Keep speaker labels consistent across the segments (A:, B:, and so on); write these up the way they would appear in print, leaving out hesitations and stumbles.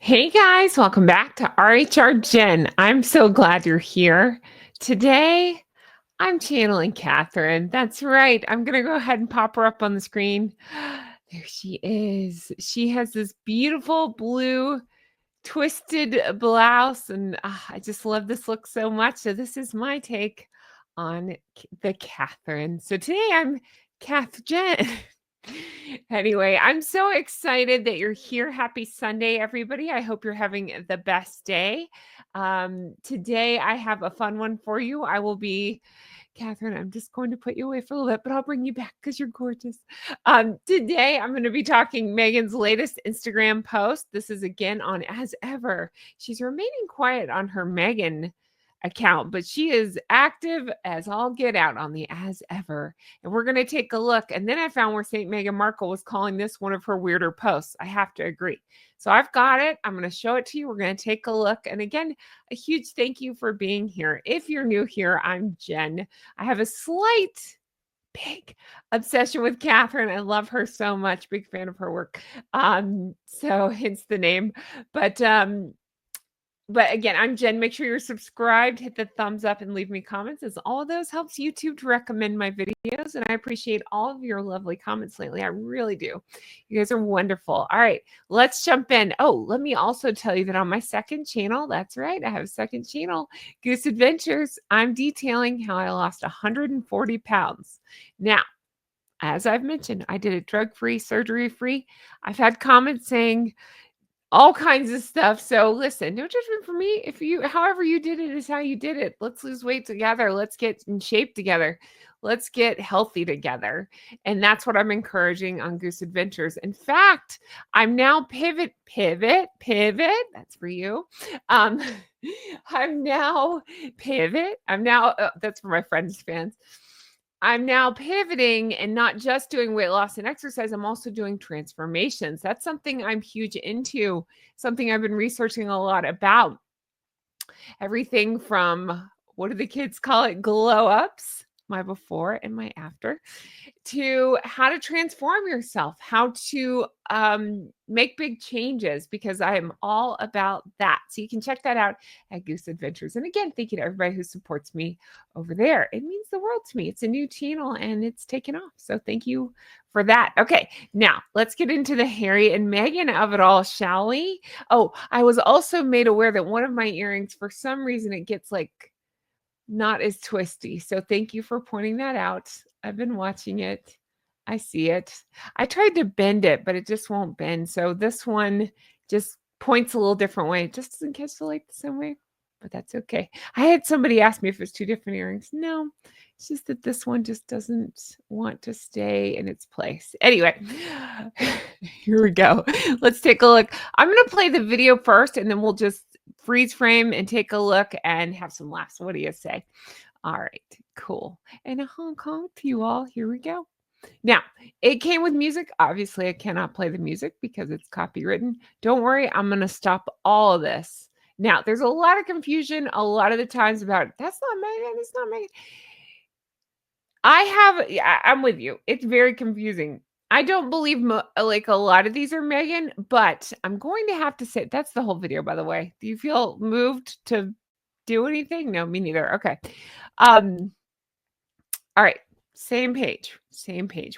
A: Hey guys, welcome back to RHR Jen. I'm so glad you're here. Today, I'm channeling Catherine. That's right. I'm going to go ahead and pop her up on the screen. There she is. She has this beautiful blue twisted blouse, and I just love this look so much. So, this is my take on the Catherine. So, today I'm Kath Jen. Anyway, I'm so excited that you're here. Happy Sunday, everybody. I hope you're having the best day. Today, I have a fun one for you. I will be, Catherine, I'm just going to put you away for a little bit, but I'll bring you back because you're gorgeous. Today, I'm going to be talking Meghan's latest Instagram post. This is again on As Ever. She's remaining quiet on her Meghan account, but she is active as all get out on the As Ever. And we're going to take a look. And then I found where St. Meghan Markle was calling this one of her weirder posts. I have to agree. So I've got it. I'm going to show it to you. We're going to take a look. And again, a huge thank you for being here. If you're new here, I'm Jen. I have a big obsession with Catherine. I love her so much. Big fan of her work. So hence the name. But again, I'm Jen. Make sure you're subscribed, hit the thumbs up, and leave me comments, as all of those helps YouTube to recommend my videos. And I appreciate all of your lovely comments lately. I really do. You guys are wonderful. All right, let's jump in. Oh, let me also tell you that on my second channel, that's right, I have a second channel, Goose Adventures, I'm detailing how I lost 140 pounds. Now, as I've mentioned, I did it drug-free, surgery-free. I've had comments saying, all kinds of stuff. So listen, no judgment for me. If you, however you did it is how you did it. Let's lose weight together. Let's get in shape together. Let's get healthy together. And that's what I'm encouraging on Goose Adventures. In fact, I'm now pivot. That's for you. I'm now pivot. That's for my friends, fans. I'm now pivoting and not just doing weight loss and exercise. I'm also doing transformations. That's something I'm huge into, something I've been researching a lot about. Everything from, what do the kids call it? Glow ups, my before and my after, to how to transform yourself, how to make big changes, because I am all about that. So you can check that out at Goose Adventures. And again, thank you to everybody who supports me over there. It means the world to me. It's a new channel and it's taken off. So thank you for that. Okay, now let's get into the Harry and Meghan of it all, shall we? Oh, I was also made aware that one of my earrings, for some reason, it gets like not as twisty. So thank you for pointing that out. I've been watching it. I see it. I tried to bend it, but it just won't bend. So this one just points a little different way. It just doesn't catch the light the same way, but that's okay. I had somebody ask me if it's two different earrings. No, it's just that this one just doesn't want to stay in its place. Anyway, here we go. Let's take a look. I'm going to play the video first, and then we'll just freeze frame and take a look and have some laughs. What do you say? All right, cool. And a honk honk to you all. Here we go. Now, it came with music. Obviously, I cannot play the music because it's copywritten. Don't worry, I'm going to stop all of this. Now, there's a lot of confusion a lot of the times about, that's not Meghan, it's not Meghan. I'm with you. It's very confusing. I don't believe like a lot of these are Meghan, but I'm going to have to say, that's the whole video, by the way. Do you feel moved to do anything? No, me neither. Okay. All right. Same page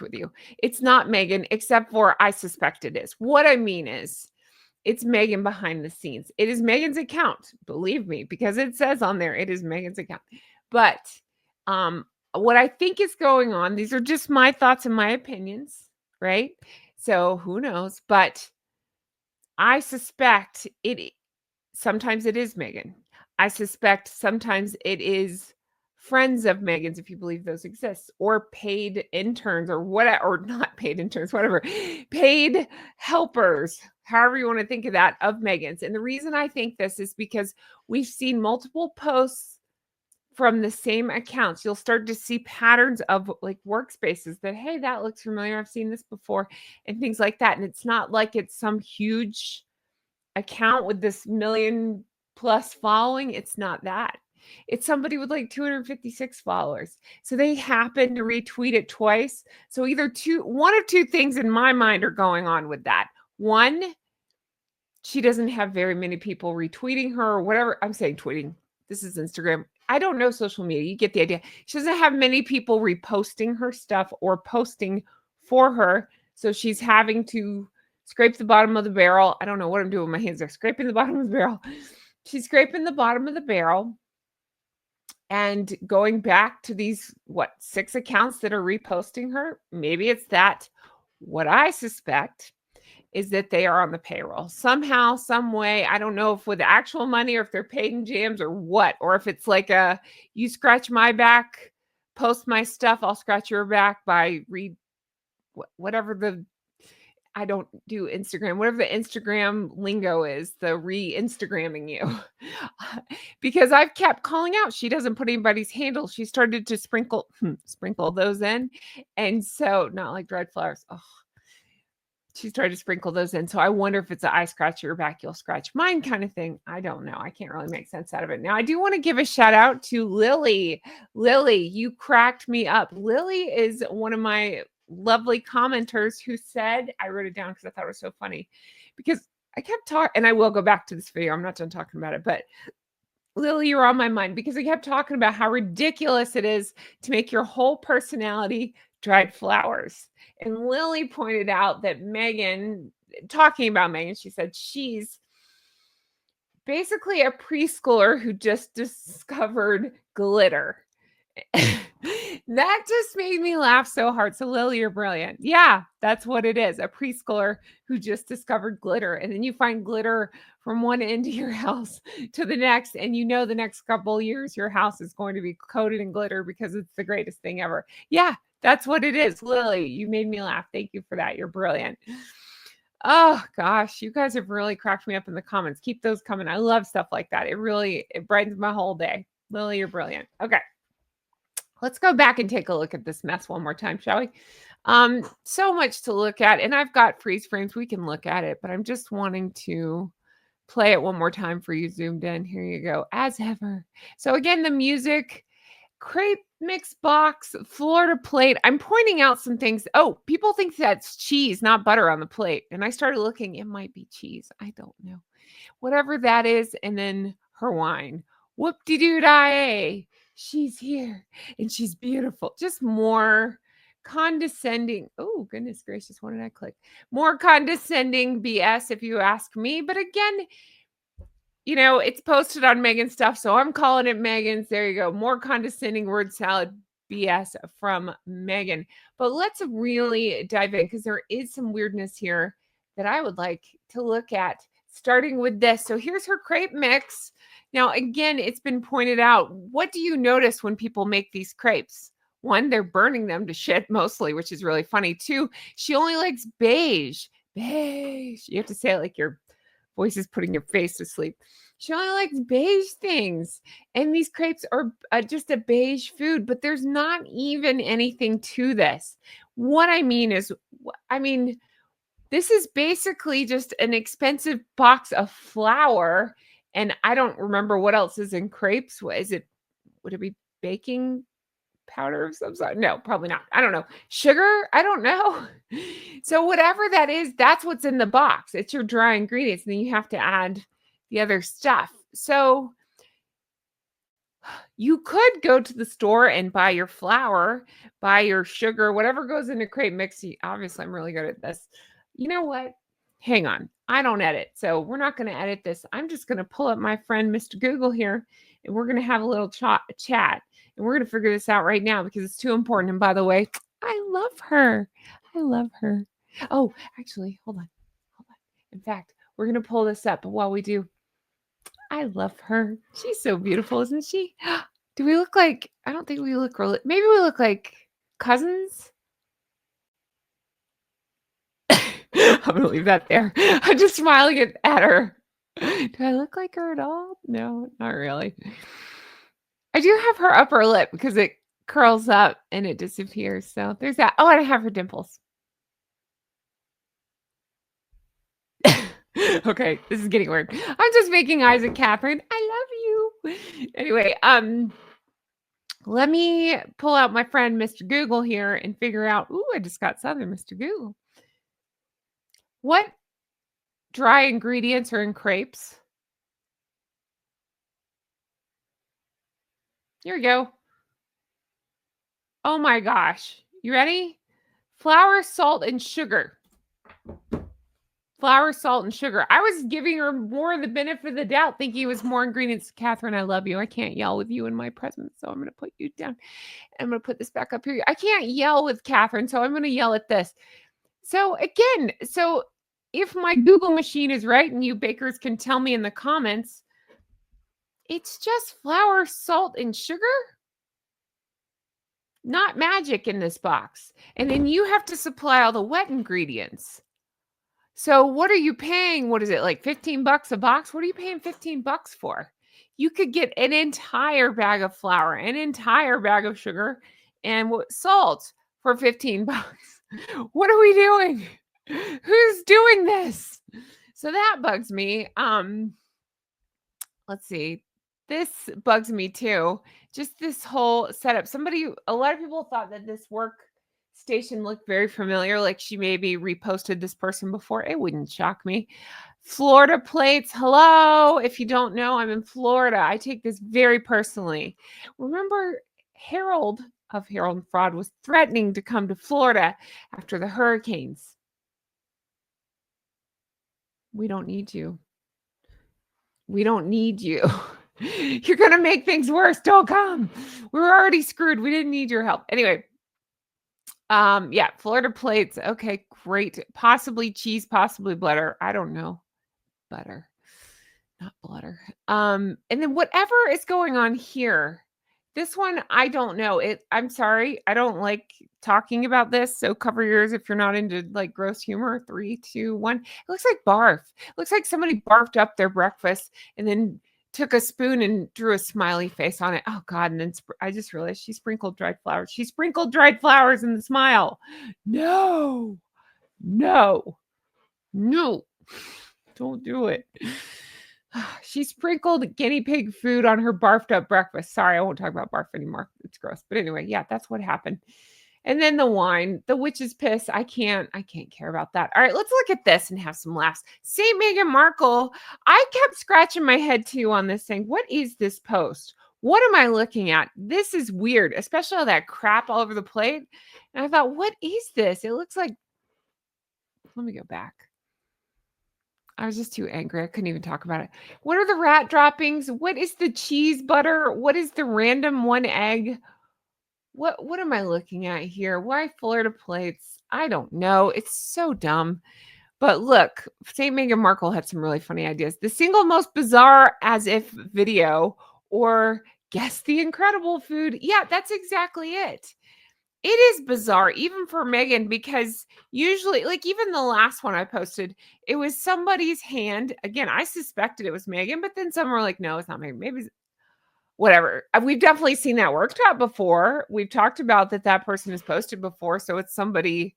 A: with you. It's not Meghan, except for I suspect it is. What I mean is, it's Meghan behind the scenes. It is Meghan's account, believe me, because it says on there, it is Meghan's account. But what I think is going on, these are just my thoughts and my opinions, right? So who knows? But I suspect sometimes it is Meghan. I suspect sometimes it is friends of Meghan's, if you believe those exist, or paid interns, or whatever, or not paid interns, whatever, paid helpers, however you want to think of that, of Meghan's. And the reason I think this is because we've seen multiple posts from the same accounts. You'll start to see patterns of like workspaces that, hey, that looks familiar. I've seen this before, and things like that. And it's not like it's some huge account with this million plus following. It's not that. It's somebody with like 256 followers. So they happen to retweet it twice. So either one of two things in my mind are going on with that. One, she doesn't have very many people retweeting her or whatever. I'm saying tweeting. This is Instagram. I don't know social media. You get the idea. She doesn't have many people reposting her stuff or posting for her. So she's having to scrape the bottom of the barrel. I don't know what I'm doing with my hands. They're scraping the bottom of the barrel. She's scraping the bottom of the barrel and going back to these, 6 accounts that are reposting her. Maybe it's that. What I suspect is that they are on the payroll somehow, some way. I don't know if with actual money or if they're paid in jams or what, or if it's like you scratch my back, post my stuff, I'll scratch your back by whatever I don't do Instagram, whatever the Instagram lingo is, the re-Instagramming you. Because I've kept calling out, she doesn't put anybody's handle. She started to sprinkle those in. And so, not like dried flowers. Oh, she's tried to sprinkle those in. So I wonder if it's a I scratch your back, you'll scratch mine kind of thing. I don't know. I can't really make sense out of it. Now, I do want to give a shout out to Lily. Lily, you cracked me up. Lily is one of my lovely commenters who said, I wrote it down because I thought it was so funny, because I kept talking, and I will go back to this video. I'm not done talking about it, but Lily, you're on my mind because I kept talking about how ridiculous it is to make your whole personality dried flowers. And Lily pointed out that Meghan, talking about Meghan, she said she's basically a preschooler who just discovered glitter. That just made me laugh so hard. So Lily, you're brilliant. Yeah, that's what it is. A preschooler who just discovered glitter. And then you find glitter from one end of your house to the next. And you know the next couple of years your house is going to be coated in glitter because it's the greatest thing ever. Yeah, that's what it is. Lily, you made me laugh. Thank you for that. You're brilliant. Oh gosh, you guys have really cracked me up in the comments. Keep those coming. I love stuff like that. It brightens my whole day. Lily, you're brilliant. Okay. Let's go back and take a look at this mess one more time, shall we? So much to look at, and I've got freeze frames. We can look at it, but I'm just wanting to play it one more time for you zoomed in. Here you go, as ever. So again, the music, crepe mix box, Florida plate. I'm pointing out some things. Oh, people think that's cheese, not butter on the plate. And I started looking, it might be cheese. I don't know. Whatever that is, and then her wine. Whoop-de-doo-die. She's here and she's beautiful. Just more condescending. Oh, goodness gracious. What did I click? More condescending BS, if you ask me. But again, it's posted on Meghan's stuff, so I'm calling it Meghan's. There you go. More condescending word salad BS from Meghan. But let's really dive in because there is some weirdness here that I would like to look at, starting with this. So here's her crepe mix. Now, again, it's been pointed out. What do you notice when people make these crepes? One, they're burning them to shit mostly, which is really funny. Two, she only likes beige. Beige. You have to say it like your voice is putting your face to sleep. She only likes beige things. And these crepes are just a beige food, but there's not even anything to this. What I mean is, this is basically just an expensive box of flour. And I don't remember what else is in crepes. Would it be baking powder of some sort? No, probably not. I don't know. Sugar? I don't know. So whatever that is, that's what's in the box. It's your dry ingredients. And then you have to add the other stuff. So you could go to the store and buy your flour, buy your sugar, whatever goes in a crepe mix. Obviously, I'm really good at this. You know what? Hang on. I don't edit, so we're not going to edit this. I'm just going to pull up my friend, Mr. Google here, and we're going to have a little chat, and we're going to figure this out right now because it's too important. And by the way, I love her. I love her. Oh, actually, hold on. In fact, we're going to pull this up, but while we do, I love her. She's so beautiful, isn't she? Do we look like, I don't think we look, maybe we look like cousins? I'm going to leave that there. I'm just smiling at her. Do I look like her at all? No, not really. I do have her upper lip because it curls up and it disappears. So there's that. Oh, and I have her dimples. Okay, this is getting weird. I'm just making eyes at Catherine. I love you. Anyway, let me pull out my friend Mr. Google here and figure out. Ooh, I just got Southern Mr. Google. What dry ingredients are in crepes. Here we go. Oh my gosh. You ready? Flour, salt, and sugar. Flour, salt, and sugar. I was giving her more the benefit of the doubt, thinking it was more ingredients. Catherine, I love you. I can't yell with you in my presence, so I'm going to put you down. I'm going to put this back up here. I can't yell with Catherine, so I'm going to yell at this. So again, if my Google machine is right, and you bakers can tell me in the comments, it's just flour, salt, and sugar? Not magic in this box. And then you have to supply all the wet ingredients. So what are you paying? What is it, like $15 a box? What are you paying $15 for? You could get an entire bag of flour, an entire bag of sugar, and salt for $15. What are we doing? Who's doing this? So that bugs me. Let's see. This bugs me too. Just this whole setup. A lot of people thought that this workstation looked very familiar, like she maybe reposted this person before. It wouldn't shock me. Florida plates. Hello. If you don't know, I'm in Florida. I take this very personally. Remember, Harold of Harold and Fraud was threatening to come to Florida after the hurricanes. We don't need you. We don't need you. You're going to make things worse. Don't come. We're already screwed. We didn't need your help. Anyway. Yeah, Florida plates. Okay, great. Possibly cheese, possibly butter. I don't know. Butter, not butter. And then whatever is going on here, this one, I don't know. I'm sorry. I don't like talking about this. So cover your ears if you're not into like gross humor. 3, 2, 1. It looks like barf. It looks like somebody barfed up their breakfast and then took a spoon and drew a smiley face on it. Oh God. And then I just realized she sprinkled dried flowers. She sprinkled dried flowers in the smile. No, no, no, don't do it. She sprinkled guinea pig food on her barfed up breakfast. Sorry, I won't talk about barf anymore. It's gross. But anyway, yeah, that's what happened. And then the wine, the witch's piss. I can't care about that. All right, let's look at this and have some laughs. St. Meghan Markle. I kept scratching my head too on this thing. What is this post? What am I looking at? This is weird, especially all that crap all over the plate. And I thought, what is this? It looks like, let me go back. I was just too angry. I couldn't even talk about it. What are the rat droppings? What is the cheese butter? What is the random one egg? What am I looking at here? Why Florida plates? I don't know. It's so dumb. But look, St. Meghan Markle had some really funny ideas. The single most bizarre as if video or guess the incredible food. Yeah, that's exactly it. It is bizarre, even for Meghan, because usually, like even the last one I posted, it was somebody's hand. Again, I suspected it was Meghan, but then some were like, no, it's not Meghan. Maybe it's whatever. We've definitely seen that worktop before. We've talked about that person has posted before. So it's somebody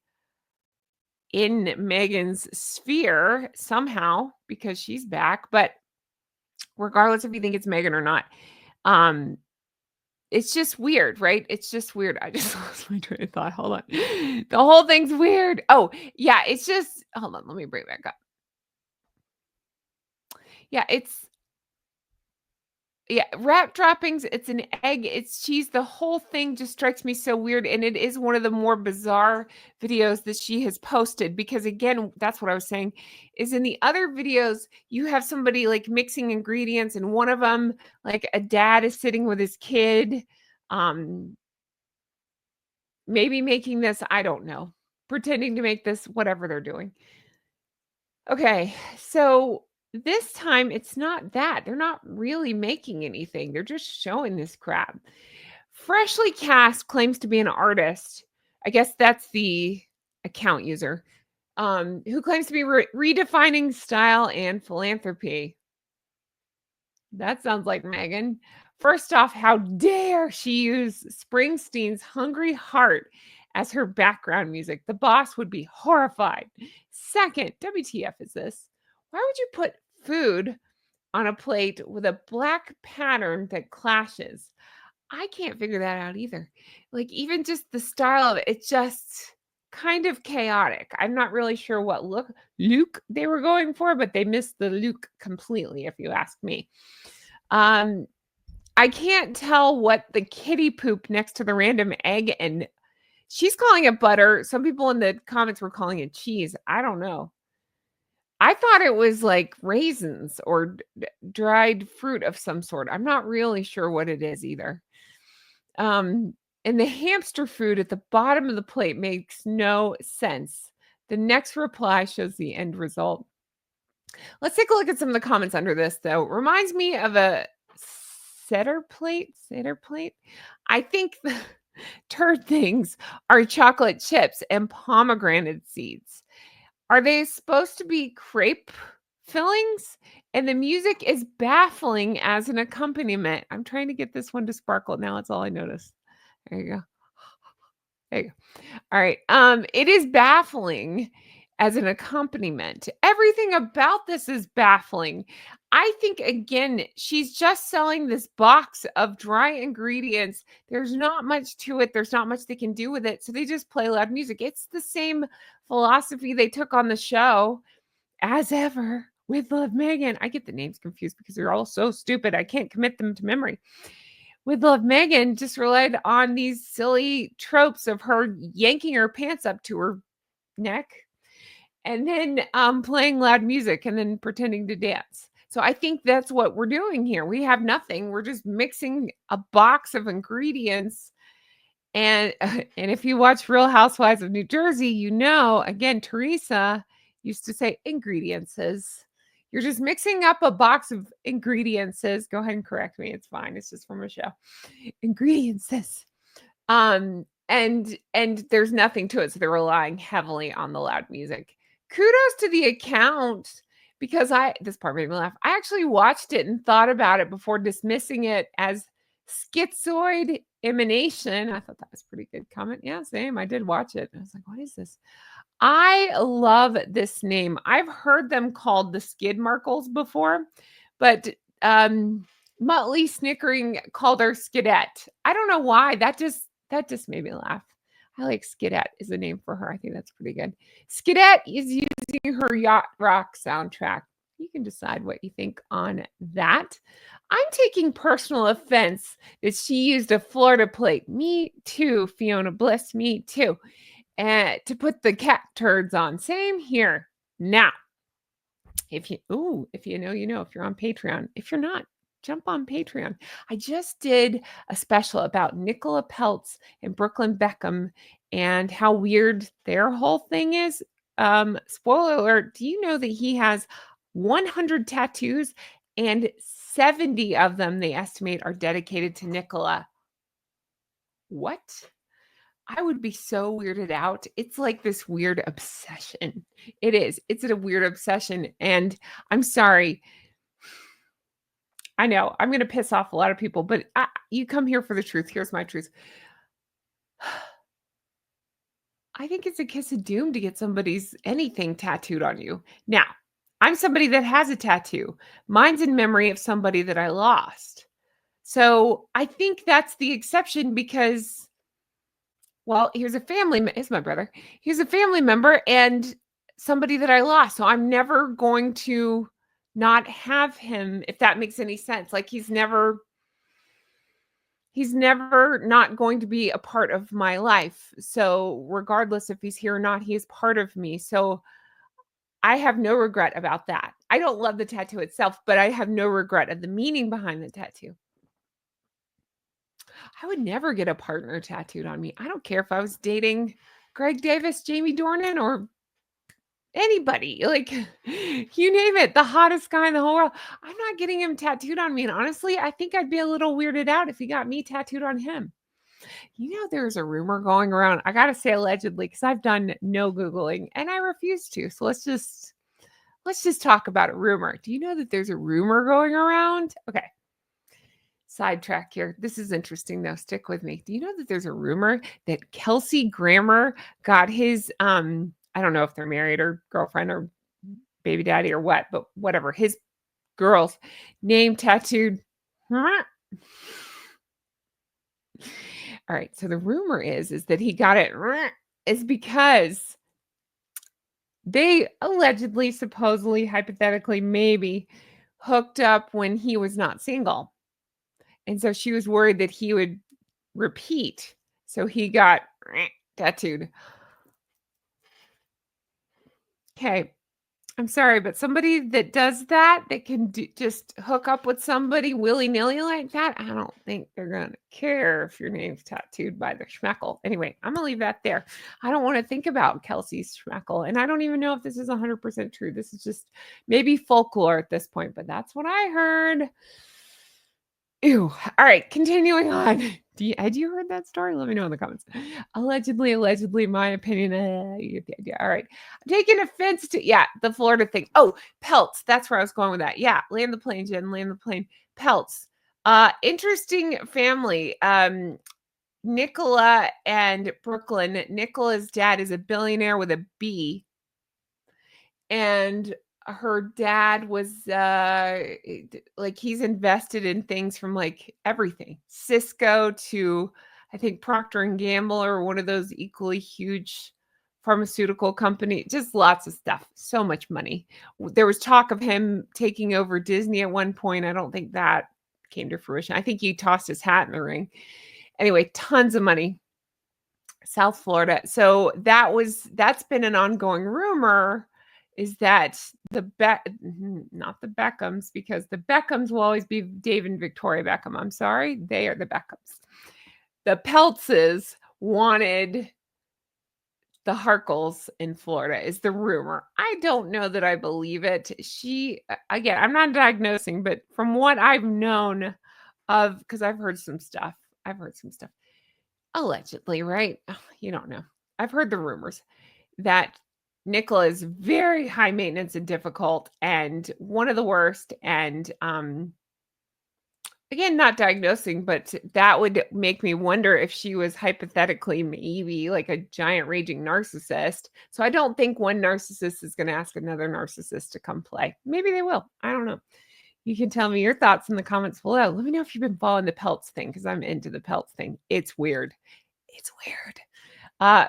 A: in Meghan's sphere somehow because she's back. But regardless if you think it's Meghan or not, it's just weird, right? It's just weird. I just lost my train of thought. Hold on. The whole thing's weird. Oh, yeah. It's just, hold on. Let me bring it back up. Yeah. Rat droppings. It's an egg. It's cheese. The whole thing just strikes me so weird. And it is one of the more bizarre videos that she has posted because, again, that's what I was saying is in the other videos, you have somebody like mixing ingredients and one of them, like a dad is sitting with his kid, maybe making this, I don't know, pretending to make this, whatever they're doing. Okay, so this time it's not that. They're not really making anything. They're just showing this crap. Freshly Cast claims to be an artist. I guess that's the account user who claims to be redefining style and philanthropy. That sounds like Meghan. First off, how dare she use Springsteen's Hungry Heart as her background music? The boss would be horrified. Second, WTF is this? Why would you put food on a plate with a black pattern that clashes? I can't figure that out either. Like, even just the style of it, it just, kind of chaotic. I'm not really sure what look they were going for, but they missed the Luke completely, if you ask me. I can't tell what the kitty poop next to the random egg, and she's calling it butter. Some people in the comments were calling it cheese. I don't know. I thought it was like raisins or dried fruit of some sort. I'm not really sure what it is either. And the hamster food at the bottom of the plate makes no sense. The next reply shows the end result. Let's take a look at some of the comments under this, though. Reminds me of a Seder plate. Seder plate. I think the turd things are chocolate chips and pomegranate seeds. Are they supposed to be crepe fillings? And the music is baffling as an accompaniment. I'm trying to get this one to sparkle. Now that's all I noticed. There you go. There you go. All right. It is baffling as an accompaniment. Everything about this is baffling. I think, again, she's just selling this box of dry ingredients. There's not much to it. There's not much they can do with it. So they just play loud music. It's the same philosophy they took on the show as ever with Love Meghan. I get the names confused because they're all so stupid. I can't commit them to memory. With Love Meghan, just relied on these silly tropes of her yanking her pants up to her neck and then playing loud music and then pretending to dance. So I think that's what we're doing here. We have nothing. We're just mixing a box of ingredients. And if you watch Real Housewives of New Jersey, you know, again, Teresa used to say ingredients. You're just mixing up a box of ingredients. Go ahead and correct me. It's fine. It's just from a show. Ingredients. And there's nothing to it. So they're relying heavily on the loud music. Kudos to the account because this part made me laugh. I actually watched it and thought about it before dismissing it as schizoid emanation. I thought that was a pretty good comment. Yeah, same. I did watch it. I was like, what is this? I love this name. I've heard them called the skid markles before, but Muttley snickering called her skidette. I don't know why. That just made me laugh. I like skidette is a name for her. I think that's pretty good. Skidette is using her yacht rock soundtrack. You can decide what you think on that. I'm taking personal offense that she used a Florida plate. Me too, Fiona Bliss. Me too. And to put the cat turds on. Same here. Now, if you know, you know, if you're on Patreon. If you're not, jump on Patreon. I just did a special about Nicola Peltz and Brooklyn Beckham and how weird their whole thing is. Spoiler alert, do you know that he has 100 tattoos and 70 of them, they estimate, are dedicated to Nicola? What? I would be so weirded out. It's like this weird obsession. It is. It's a weird obsession. And I'm sorry. I know I'm going to piss off a lot of people, but you come here for the truth. Here's my truth. I think it's a kiss of doom to get somebody's anything tattooed on you. Now, I'm somebody that has a tattoo. Mine's in memory of somebody that I lost. So I think that's the exception because, well, here's my brother. He's a family member and somebody that I lost. So I'm never going to not have him, if that makes any sense. Like he's never not going to be a part of my life. So regardless if he's here or not, he is part of me. So I have no regret about that. I don't love the tattoo itself, but I have no regret of the meaning behind the tattoo. I would never get a partner tattooed on me. I don't care if I was dating Greg Davis, Jamie Dornan, or anybody. Like, you name it, the hottest guy in the whole world. I'm not getting him tattooed on me. And honestly, I think I'd be a little weirded out if he got me tattooed on him. You know, there's a rumor going around. I got to say allegedly, because I've done no Googling and I refuse to. So let's just talk about a rumor. Do you know that there's a rumor going around? Okay. Sidetrack here. This is interesting though. Stick with me. Do you know that there's a rumor that Kelsey Grammer got his, I don't know if they're married or girlfriend or baby daddy or what, but whatever, his girl's name tattooed. All right. So the rumor is that he got it is because they allegedly, supposedly, hypothetically, maybe hooked up when he was not single. And so she was worried that he would repeat. So he got tattooed. Okay. I'm sorry, but somebody that does that, that can just hook up with somebody willy-nilly like that, I don't think they're going to care if your name's tattooed by the schmeckle. Anyway, I'm going to leave that there. I don't want to think about Kelsey's schmeckle, and I don't even know if this is 100% true. This is just maybe folklore at this point, but that's what I heard. Ew. All right, continuing on. Had you heard that story? Let me know in the comments. Allegedly, my opinion. You get the idea. All right. I'm taking offense to, the Florida thing. Oh, pelts. That's where I was going with that. Yeah, land the plane, Jen. Land the plane. Pelts. Interesting family. Nicola and Brooklyn. Nicola's dad is a billionaire with a B. And her dad was like, he's invested in things from like everything, Cisco to I think Procter and Gamble, or one of those equally huge pharmaceutical company, just lots of stuff, so much money. There was talk of him taking over Disney at one point. I don't think that came to fruition. I think he tossed his hat in the ring. Anyway, tons of money. South Florida. So that's been an ongoing rumor, is that not the Beckhams, because the Beckhams will always be Dave and Victoria Beckham. I'm sorry, they are the Beckhams. The Peltzes wanted the Harkles in Florida, is the rumor. I don't know that I believe it. Again, I'm not diagnosing, but from what I've known of, because I've heard some stuff. Allegedly, right? You don't know. I've heard the rumors that Nicola is very high maintenance and difficult, and one of the worst. And again, not diagnosing, but that would make me wonder if she was hypothetically maybe like a giant raging narcissist. So I don't think one narcissist is going to ask another narcissist to come play. Maybe they will. I don't know. You can tell me your thoughts in the comments below. Let me know if you've been following the pelts thing, because I'm into the pelts thing. It's weird.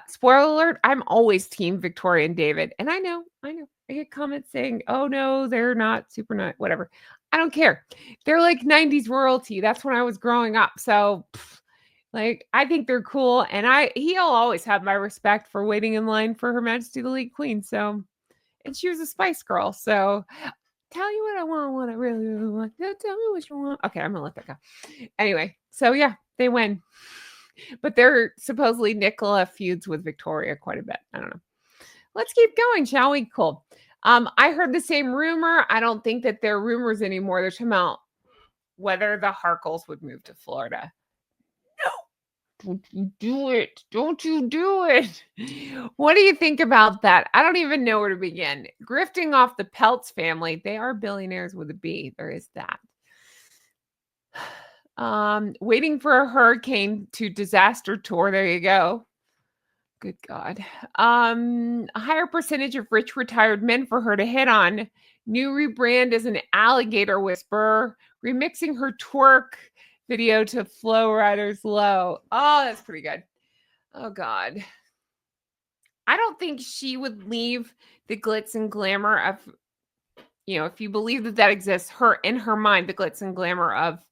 A: Spoiler alert, I'm always team Victoria and David. And I know. I get comments saying, oh no, they're not super nice, whatever. I don't care. They're like 90s royalty. That's when I was growing up. So like, I think they're cool. And he'll always have my respect for waiting in line for Her Majesty the late Queen. So, and she was a Spice Girl. So tell you what I want, what I really, really want. Tell me what you want. Okay, I'm gonna let that go. Anyway, so yeah, they win. But they're supposedly Nicola feuds with Victoria quite a bit. I don't know. Let's keep going, shall we? Cool. I heard the same rumor. I don't think that they're rumors anymore. They're talking about whether the Harkles would move to Florida. No, don't you do it. Don't you do it. What do you think about that? I don't even know where to begin. Grifting off the Peltz family. They are billionaires with a B. There is that. Waiting for a hurricane to disaster tour. There you go. Good God. A higher percentage of rich retired men for her to hit on. New rebrand as an alligator whisperer. Remixing her twerk video to Flow Riders Low. Oh, that's pretty good. Oh God. I don't think she would leave the glitz and glamour of, if you believe that exists, in her mind, the glitz and glamour of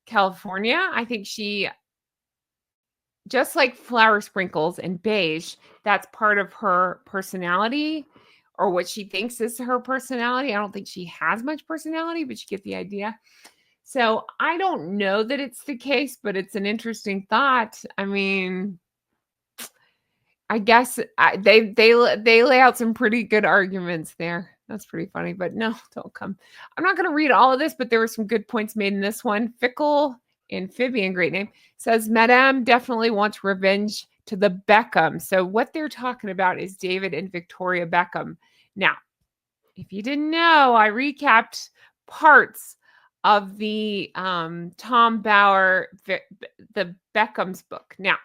A: California. I think she, just like flower sprinkles and beige, that's part of her personality, or what she thinks is her personality. I don't think she has much personality, but you get the idea. So I don't know that it's the case, but it's an interesting thought. I mean, I guess they lay out some pretty good arguments there. That's pretty funny, but no, don't come. I'm not going to read all of this, but there were some good points made in this one. Fickle Amphibian, great name, says Madame definitely wants revenge to the Beckham. So what they're talking about is David and Victoria Beckham. Now, if you didn't know, I recapped parts of the Tom Bauer, the Beckham's book. Now,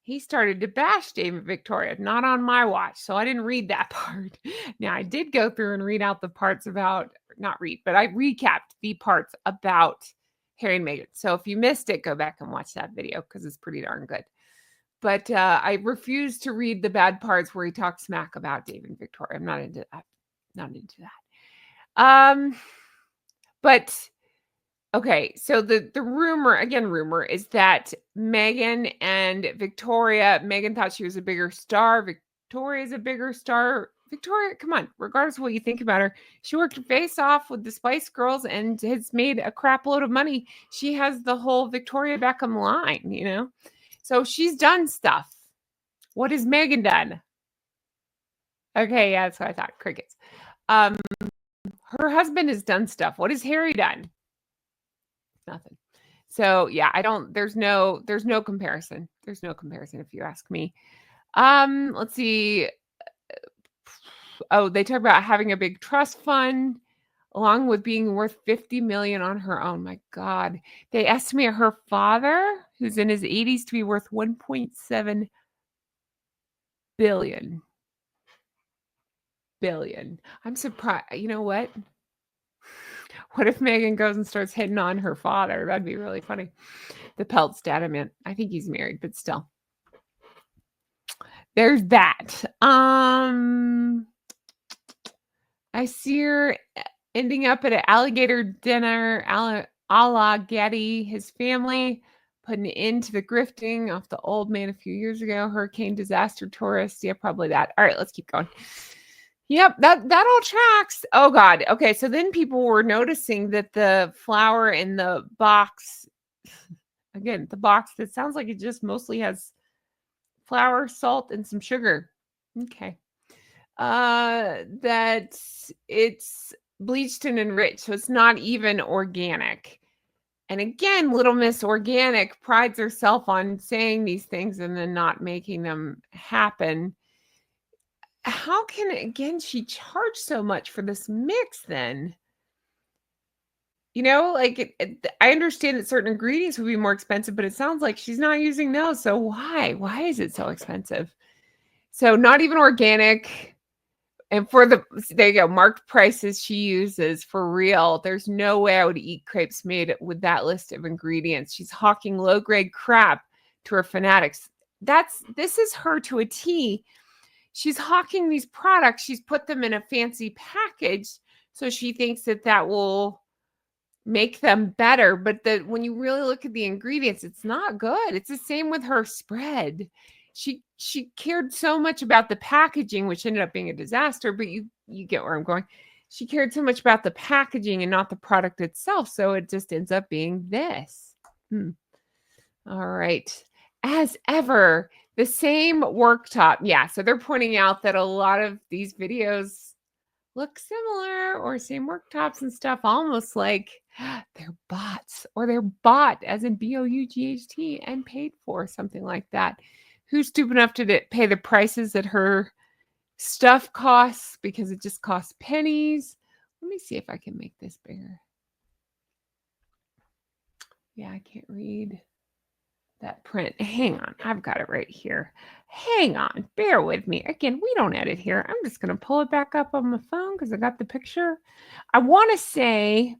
A: he started to bash David Victoria, not on my watch. So I didn't read that part. Now, I did go through and read out the parts about, not read, but I recapped the parts about Harry and Meghan. So if you missed it, go back and watch that video because it's pretty darn good. but I refuse to read the bad parts where he talks smack about David and Victoria. I'm not into that. Not into that. But okay, so the rumor is that Meghan and Victoria, Meghan thought she was a bigger star. Victoria's a bigger star. Victoria, come on, regardless of what you think about her, she worked her face off with the Spice Girls and has made a crap load of money. She has the whole Victoria Beckham line, So she's done stuff. What has Meghan done? Okay, yeah, that's what I thought. Crickets. Her husband has done stuff. What has Harry done? Nothing. So yeah, there's no comparison. There's no comparison if you ask me. Let's see. Oh, they talk about having a big trust fund along with being worth 50 million on her own. My God. They estimate her father, who's in his 80s, to be worth 1.7 billion. I'm surprised. You know what? What if Meghan goes and starts hitting on her father? That'd be really funny. The Pelt's dad, I think he's married, but still. There's that. I see her ending up at an alligator dinner a la Getty. His family put an end to the grifting off the old man a few years ago. Hurricane disaster tourists. Yeah, probably that. All right, let's keep going. Yep, that all tracks. Oh God. Okay, so then people were noticing that the flour in the box, again, the box that sounds like it just mostly has flour, salt, and some sugar. Okay. That it's bleached and enriched, so it's not even organic. And again, Little Miss Organic prides herself on saying these things and then not making them happen. How can, again, she charge so much for this mix then? Like I understand that certain ingredients would be more expensive, but it sounds like she's not using those. So why? Why is it so expensive? So not even organic. And there you go, marked prices she uses for real. There's no way I would eat crepes made with that list of ingredients. She's hawking low-grade crap to her fanatics. This is her to a T. She's hawking these products. She's put them in a fancy package. So she thinks that will make them better. But when you really look at the ingredients, it's not good. It's the same with her spread. She cared so much about the packaging, which ended up being a disaster, but you get where I'm going. She cared so much about the packaging and not the product itself. So it just ends up being this. All right. As ever, the same worktop. Yeah. So they're pointing out that a lot of these videos look similar or same worktops and stuff, almost like they're bots or they're bought as in BOUGHT and paid for, something like that. Who's stupid enough to pay the prices that her stuff costs because it just costs pennies? Let me see if I can make this bigger. Yeah, I can't read that print. Hang on. I've got it right here. Hang on. Bear with me. Again, we don't edit here. I'm just going to pull it back up on my phone because I got the picture. I want to say,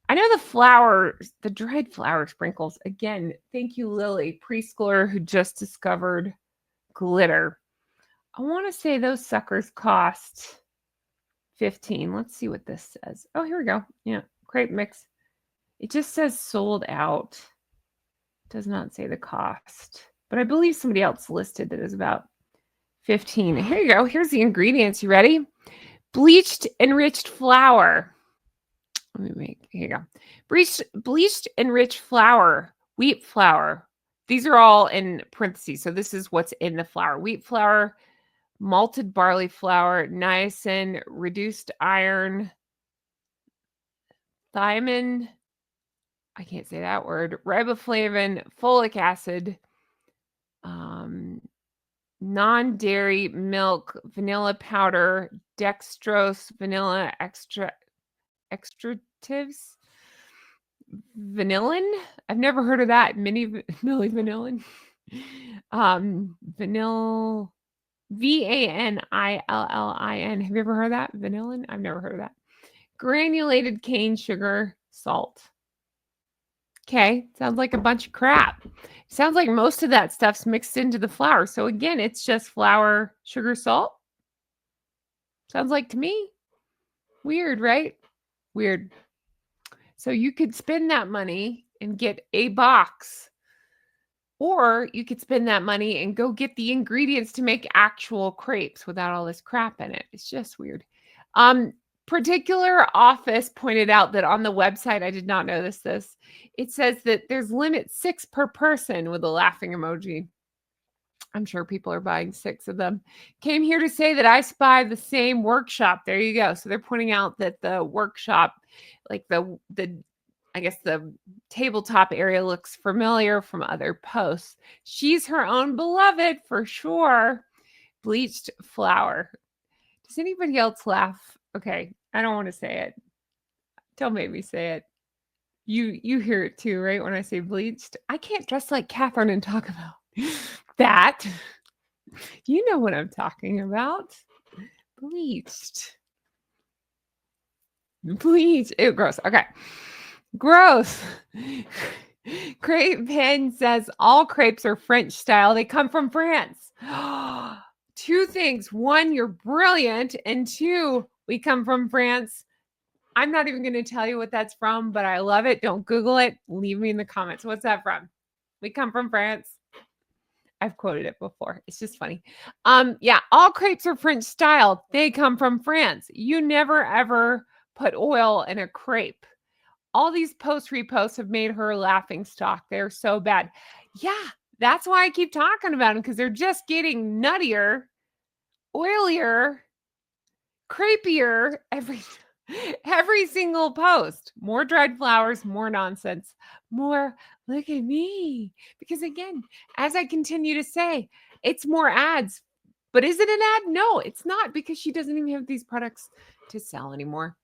A: I know the dried flour sprinkles. Again, thank you, Lily, preschooler who just discovered glitter. I want to say those suckers cost $15. Let's see what this says. Oh, here we go. Yeah, crepe mix. It just says sold out. Does not say the cost, but I believe somebody else listed that is about 15. Here you go. Here's the ingredients. You ready? Bleached enriched flour. Here you go. Bleached enriched flour, wheat flour. These are all in parentheses. So this is what's in the flour. Wheat flour, malted barley flour, niacin, reduced iron, thiamine, I can't say that word, riboflavin, folic acid, non-dairy milk, vanilla powder, dextrose, vanilla extractives, vanillin. I've never heard of that. Milli vanillin. Vanillin. VANILLIN. Have you ever heard of that? Vanillin? I've never heard of that. Granulated cane sugar, salt. Okay, sounds like a bunch of crap. Sounds like most of that stuff's mixed into the flour. So again, it's just flour, sugar, salt. Sounds like to me. Weird, right? Weird. So you could spend that money and get a box, or you could spend that money and go get the ingredients to make actual crepes without all this crap in it. It's just weird. Particular office pointed out that on the website, I did not notice this. It says that there's limit 6 per person with a laughing emoji. I'm sure people are buying 6 of them. Came here to say that I spy the same workshop. There you go. So they're pointing out that the workshop, like the I guess the tabletop area looks familiar from other posts. She's her own beloved for sure. Bleached flour. Does anybody else laugh? Okay, I don't want to say it. Don't make me say it. You hear it too, right? When I say bleached, I can't dress like Catherine and talk about that. You know what I'm talking about. Bleached. Bleached. Ew, gross. Okay. Gross. Crepe Pen says all crepes are French style. They come from France. 2 things. 1, you're brilliant. And 2, we come from France. I'm not even going to tell you what that's from, but I love it. Don't Google it. Leave me in the comments. What's that from? We come from France. I've quoted it before. It's just funny. Yeah, all crepes are French style. They come from France. You never ever put oil in a crepe. All these post reposts have made her a laughing stock. They're so bad. Yeah, that's why I keep talking about them, because they're just getting nuttier, oilier, crepier every single post. More dried flowers, more nonsense, more look at me. Because again, as I continue to say, it's more ads. But is it an ad? No, it's not, because she doesn't even have these products to sell anymore.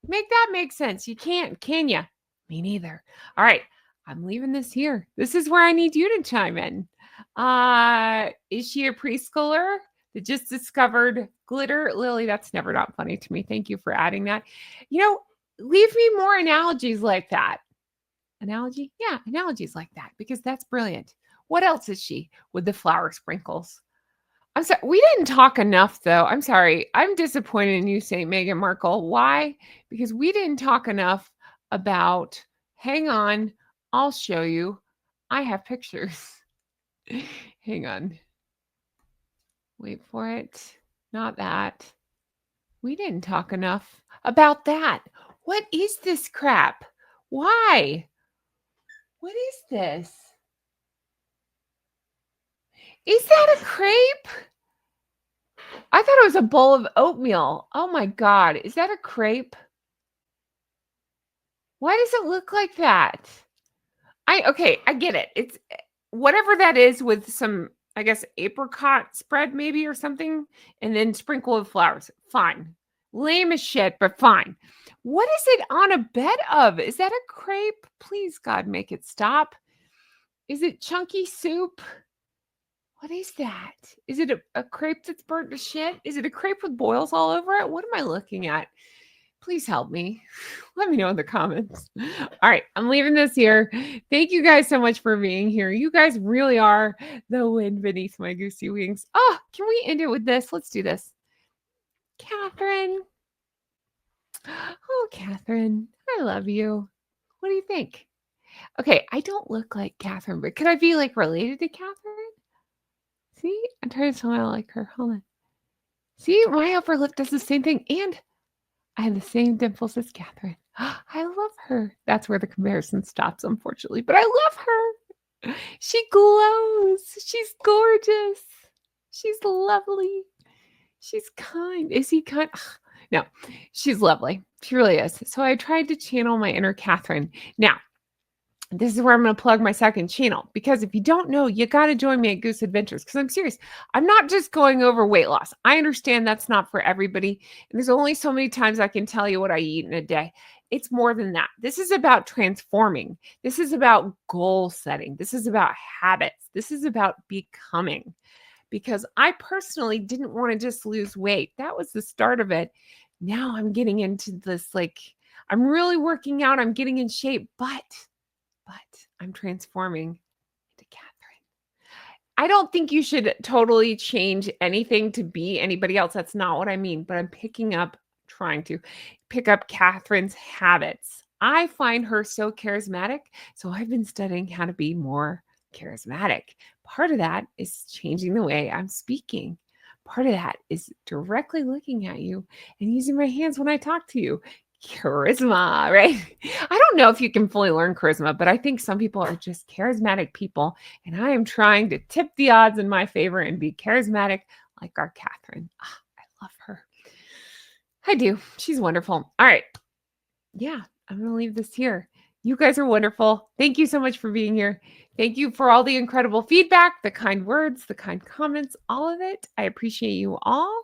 A: Make that make sense. You can't, can you? Me neither. All right. I'm leaving this here. This is where I need you to chime in. Is she a preschooler that just discovered glitter? Lily, that's never not funny to me. Thank you for adding that. Leave me more analogies like that. Analogy? Yeah, analogies like that, because that's brilliant. What else is she with the flower sprinkles? I'm sorry. We didn't talk enough, though. I'm sorry. I'm disappointed in you, St. Meghan Markle. Why? Because we didn't talk enough about, hang on, I'll show you. I have pictures. Hang on. Wait for it. Not that. We didn't talk enough about that. What is this crap? Why? What is this? Is that a crepe? I thought it was a bowl of oatmeal. Oh my God. Is that a crepe? Why does it look like that? I get it. It's whatever that is with some, I guess, apricot spread maybe or something, and then sprinkle with flowers. Fine. Lame as shit, but fine. What is it on a bed of? Is that a crepe? Please, God, make it stop. Is it chunky soup? What is that? Is it a crepe that's burnt to shit? Is it a crepe with boils all over it? What am I looking at? Please help me. Let me know in the comments. All right, I'm leaving this here. Thank you guys so much for being here. You guys really are the wind beneath my goosey wings. Oh, can we end it with this? Let's do this. Catherine. Oh, Catherine, I love you. What do you think? Okay, I don't look like Catherine, but could I be like related to Catherine? See, I'm trying to smile like her. Hold on. See, my upper lip does the same thing, and I have the same dimples as Catherine. I love her. That's where the comparison stops, unfortunately, but I love her. She glows. She's gorgeous. She's lovely. She's kind. Is he kind? No, she's lovely. She really is. So I tried to channel my inner Catherine. Now, this is where I'm going to plug my second channel, because if you don't know, you got to join me at Goose Adventures, because I'm serious. I'm not just going over weight loss. I understand that's not for everybody. And there's only so many times I can tell you what I eat in a day. It's more than that. This is about transforming. This is about goal setting. This is about habits. This is about becoming, because I personally didn't want to just lose weight. That was the start of it. Now I'm getting into this, like, I'm really working out. I'm getting in shape, but but I'm transforming into Catherine. I don't think you should totally change anything to be anybody else. That's not what I mean, but I'm trying to pick up Catherine's habits. I find her so charismatic, so I've been studying how to be more charismatic. Part of that is changing the way I'm speaking. Part of that is directly looking at you and using my hands when I talk to you. Charisma, right? I don't know if you can fully learn charisma, but I think some people are just charismatic people. And I am trying to tip the odds in my favor and be charismatic like our Catherine. I love her. I do. She's wonderful. All right. Yeah, I'm going to leave this here. You guys are wonderful. Thank you so much for being here. Thank you for all the incredible feedback, the kind words, the kind comments, all of it. I appreciate you all.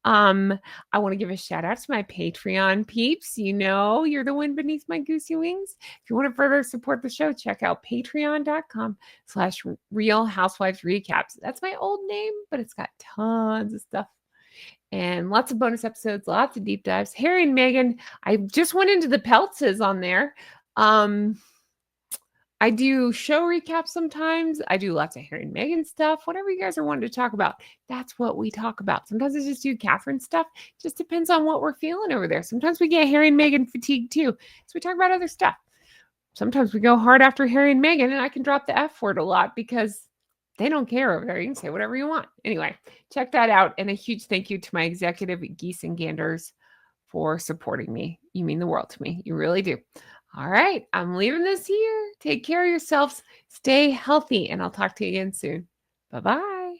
A: I want to give a shout out to my Patreon peeps. You know, you're the wind beneath my goosey wings. If you want to further support the show, check out patreon.com/Real Housewives Recaps. That's my old name, but it's got tons of stuff and lots of bonus episodes, lots of deep dives. Harry and Meghan, I just went into the Peltzes on there. I do show recaps sometimes. I do lots of Harry and Meghan stuff. Whatever you guys are wanting to talk about, that's what we talk about. Sometimes I just do Catherine stuff. Just depends on what we're feeling over there. Sometimes we get Harry and Meghan fatigue too. So we talk about other stuff. Sometimes we go hard after Harry and Meghan, and I can drop the F word a lot because they don't care over there. You can say whatever you want. Anyway, check that out. And a huge thank you to my executive geese and ganders for supporting me. You mean the world to me. You really do. All right, I'm leaving this here. Take care of yourselves. Stay healthy, and I'll talk to you again soon. Bye-bye.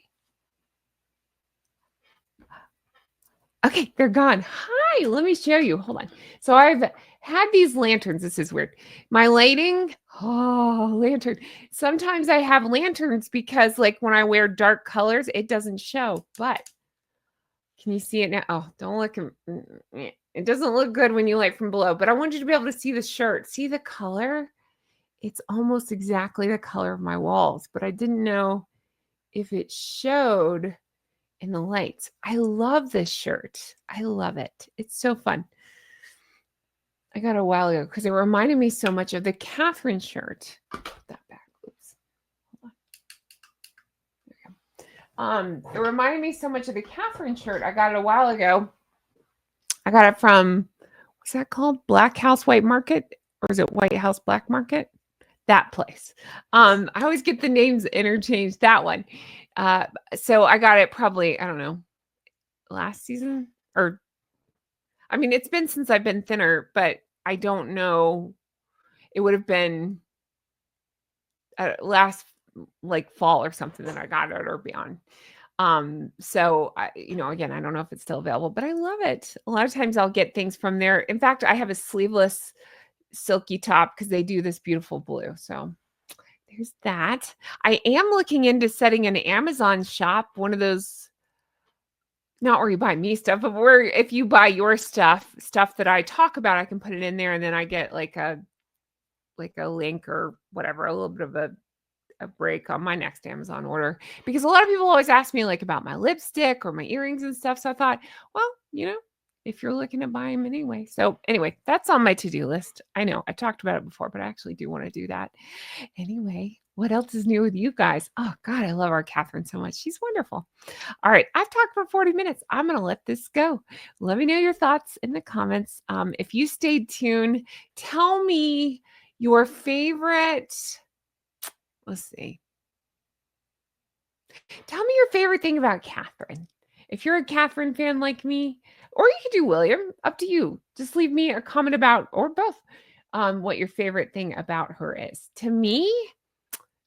A: Okay, they're gone. Hi, let me show you. Hold on. So I've had these lanterns. This is weird. My lighting, lantern. Sometimes I have lanterns because like when I wear dark colors, it doesn't show, but can you see it now? Oh, don't look. It doesn't look good when you light from below, but I want you to be able to see the shirt. See the color? It's almost exactly the color of my walls, but I didn't know if it showed in the lights. I love this shirt. I love it. It's so fun. I got it a while ago because it reminded me so much of the Catherine shirt. Put that back. Oops. Hold on. There we go. It reminded me so much of the Catherine shirt. I got it a while ago. I got it from, what's that called? Black House White Market? Or is it White House Black Market? That place. I always get the names interchanged. That one. So I got it probably, I don't know, last season or, I mean, it's been since I've been thinner, but I don't know. It would have been last like fall or something that I got it or beyond. So I, again, I don't know if it's still available, but I love it. A lot of times I'll get things from there. In fact, I have a sleeveless silky top because they do this beautiful blue. So there's that. I am looking into setting an Amazon shop, one of those, not where you buy me stuff, but where if you buy your stuff that I talk about, I can put it in there and then I get like a link or whatever, a little bit of a break on my next Amazon order, because a lot of people always ask me like about my lipstick or my earrings and stuff. So I thought, well, if you're looking to buy them anyway. So anyway, that's on my to-do list. I know I talked about it before, but I actually do want to do that. Anyway, what else is new with you guys? Oh God, I love our Catherine so much. She's wonderful. All right. I've talked for 40 minutes. I'm going to let this go. Let me know your thoughts in the comments. If you stayed tuned, tell me your favorite. Let's see. Tell me your favorite thing about Catherine. If you're a Catherine fan like me, or you could do William, up to you. Just leave me a comment about, or both, what your favorite thing about her is. To me,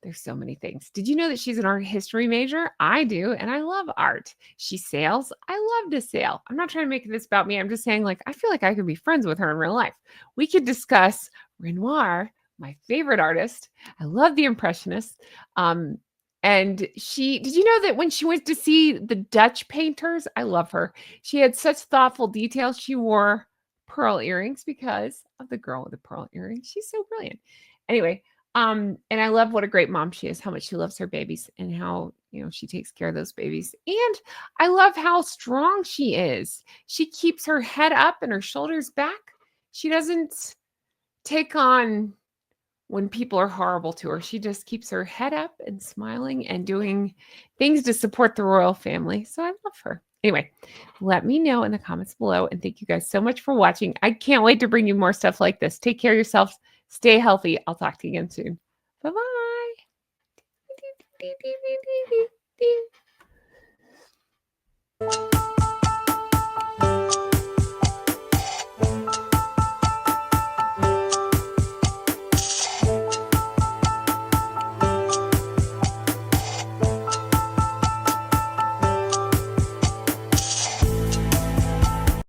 A: there's so many things. Did you know that she's an art history major? I do, and I love art. She sails. I love to sail. I'm not trying to make this about me. I'm just saying, like, I feel like I could be friends with her in real life. We could discuss Renoir, my favorite artist. I love the Impressionists. And did you know that when she went to see the Dutch painters, I love her. She had such thoughtful details. She wore pearl earrings because of the girl with the pearl earrings. She's so brilliant. Anyway, and I love what a great mom she is, how much she loves her babies and how, she takes care of those babies. And I love how strong she is. She keeps her head up and her shoulders back. She doesn't take on when people are horrible to her. She just keeps her head up and smiling and doing things to support the royal family. So I love her. Anyway, let me know in the comments below. And thank you guys so much for watching. I can't wait to bring you more stuff like this. Take care of yourselves. Stay healthy. I'll talk to you again soon. Bye-bye.